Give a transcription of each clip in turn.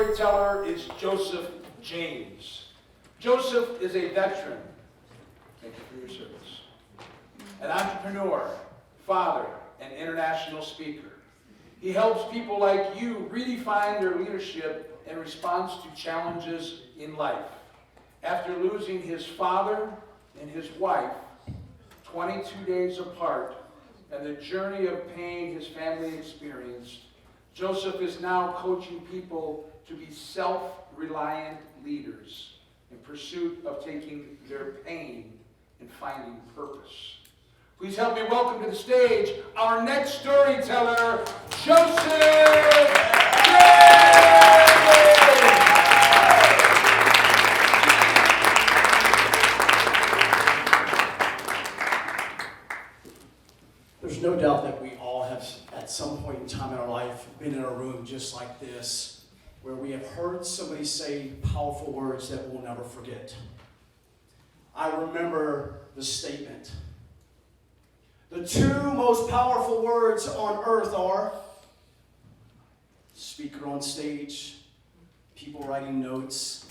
storyteller is Joseph James. Joseph is a veteran. Thank you for your service. An entrepreneur, father, and international speaker. He helps people like you redefine their leadership in response to challenges in life. After losing his father and his wife 22 days apart, and the journey of pain his family experienced, Joseph is now coaching people to be self-reliant leaders in pursuit of taking their pain and finding purpose. Please help me welcome to the stage our next storyteller, Joseph James! There's no doubt that we all have, at some point in time in our life, been in a room just like this, where we have heard somebody say powerful words that we'll never forget. I remember the statement. The two most powerful words on earth are speaker on stage, people writing notes,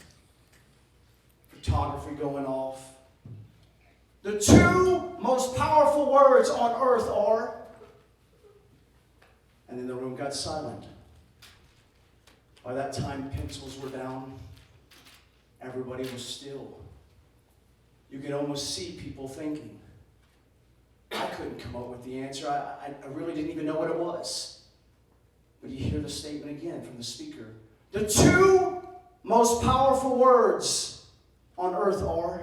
photography going off. The two most powerful words on earth are, and then the room got silent. By that time, pencils were down. Everybody was still. You could almost see people thinking. I couldn't come up with the answer. I really didn't even know what it was. But you hear the statement again from the speaker. The two most powerful words on earth are.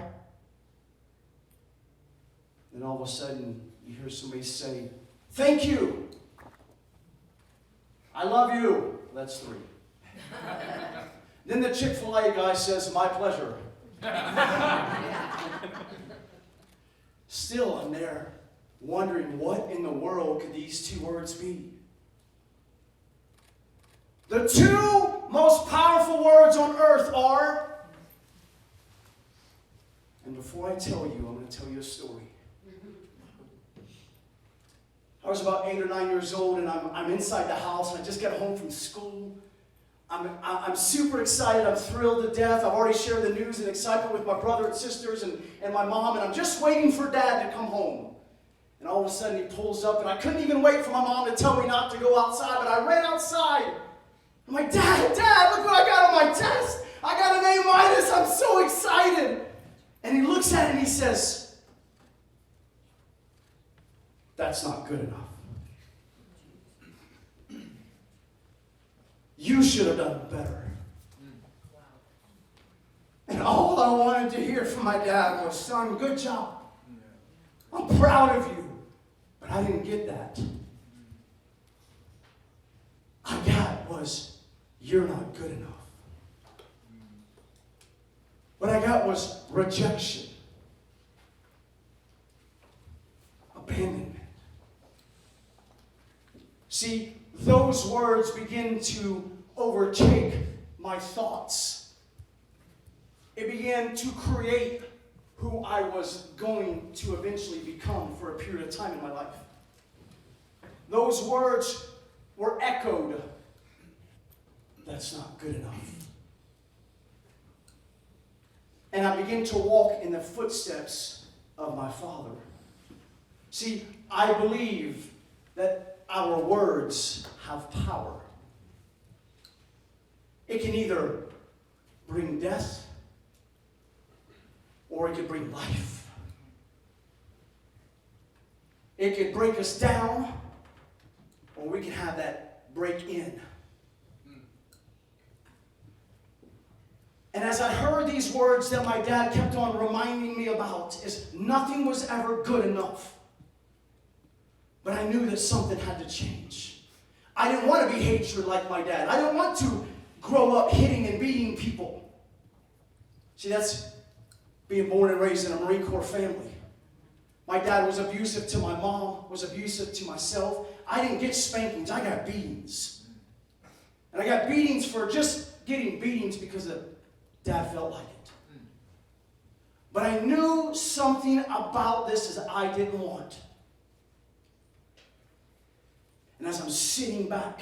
Then all of a sudden, you hear somebody say, thank you. I love you. That's three. Then the Chick-fil-A guy says, my pleasure. Still, I'm there wondering what in the world could these two words be. The two most powerful words on earth are, and before I tell you, I'm going to tell you a story. I was about 8 or 9 years old, and I'm inside the house, and I just got home from school. I'm super excited. I'm thrilled to death. I've already shared the news and excitement with my brother and sisters and my mom, and I'm just waiting for Dad to come home. And all of a sudden, he pulls up, and I couldn't even wait for my mom to tell me not to go outside, but I ran outside. I'm like, Dad, look what I got on my test. I got an A-. I'm so excited. And he looks at it, and he says, that's not good enough. You should have done better. And all I wanted to hear from my dad was, son, good job. I'm proud of you. But I didn't get that. I got was, you're not good enough. What I got was rejection. Abandonment. See, those words begin to overtake my thoughts. It began to create who I was going to eventually become for a period of time in my life. Those words were echoed. That's not good enough. And I began to walk in the footsteps of my father. See, I believe that our words have power. It can either bring death or it can bring life. It can break us down or we can have that break in. And as I heard these words that my dad kept on reminding me about, is nothing was ever good enough. But I knew that something had to change. I didn't want to be hatred like my dad. I didn't want to grow up hitting and beating people. See, that's being born and raised in a Marine Corps family. My dad was abusive to my mom, was abusive to myself. I didn't get spankings, I got beatings. And I got beatings for just getting beatings because Dad felt like it. But I knew something about this that I didn't want. And as I'm sitting back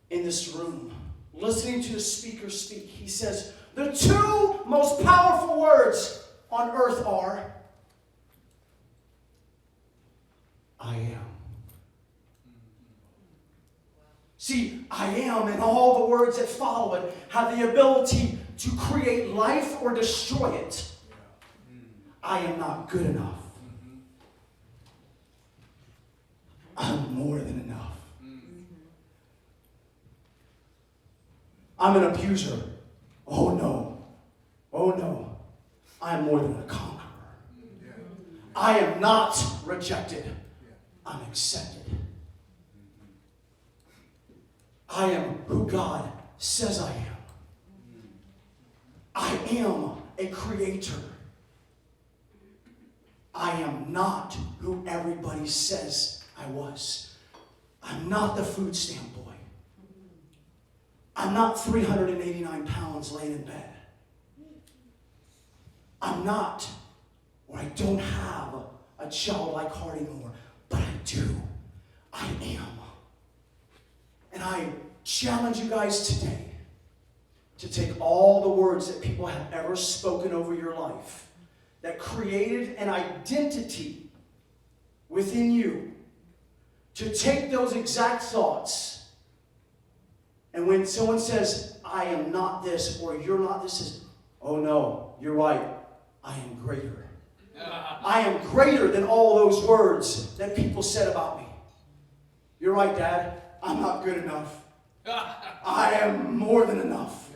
in this room, listening to the speaker speak. He says, the two most powerful words on earth are, I am. See, I am and all the words that follow it have the ability to create life or destroy it. I am not good enough. I'm more than enough. I'm an abuser. Oh no. Oh no. I'm more than a conqueror. I am not rejected. I'm accepted. I am who God says I am. I am a creator. I am not who everybody says I was. I'm not the food stamp boy. I'm not 389 pounds laying in bed. I'm not, or I don't have a childlike heart anymore, but I do. I am. And I challenge you guys today to take all the words that people have ever spoken over your life that created an identity within you, to take those exact thoughts, and when someone says, I am not this, or you're not this, is, oh no, you're right, I am greater. I am greater than all those words that people said about me. You're right, Dad, I'm not good enough. I am more than enough.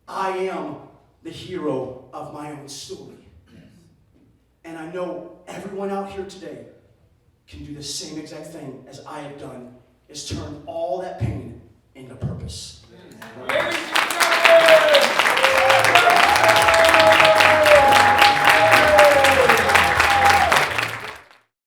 I am the hero of my own story. And I know everyone out here today can do the same exact thing as I have done, is turn all that pain